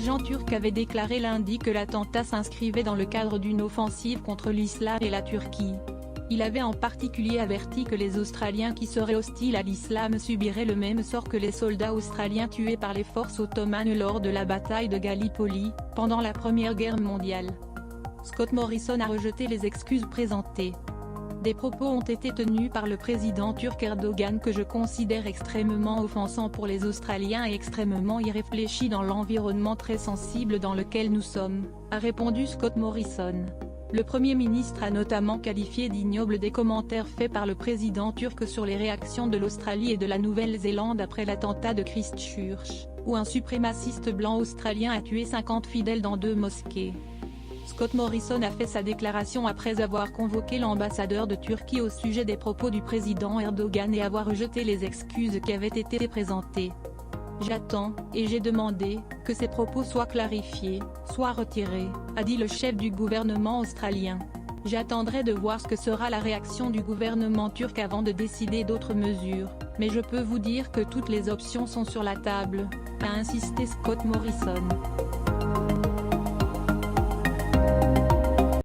dirigeant turc avait déclaré lundi que l'attentat s'inscrivait dans le cadre d'une offensive contre l'islam et la Turquie. Il avait en particulier averti que les Australiens qui seraient hostiles à l'islam subiraient le même sort que les soldats australiens tués par les forces ottomanes lors de la bataille de Gallipoli, pendant la Première Guerre mondiale. Scott Morrison a rejeté les excuses présentées. Des propos ont été tenus par le président turc Erdogan que je considère extrêmement offensants pour les Australiens et extrêmement irréfléchis dans l'environnement très sensible dans lequel nous sommes, a répondu Scott Morrison. Le Premier ministre a notamment qualifié d'ignobles des commentaires faits par le président turc sur les réactions de l'Australie et de la Nouvelle-Zélande après l'attentat de Christchurch, où un suprémaciste blanc australien a tué 50 fidèles dans 2 mosquées. Scott Morrison a fait sa déclaration après avoir convoqué l'ambassadeur de Turquie au sujet des propos du président Erdogan et avoir rejeté les excuses qui avaient été présentées. J'attends, et j'ai demandé, que ces propos soient clarifiés, soient retirés, a dit le chef du gouvernement australien. J'attendrai de voir ce que sera la réaction du gouvernement turc avant de décider d'autres mesures, mais je peux vous dire que toutes les options sont sur la table, a insisté Scott Morrison.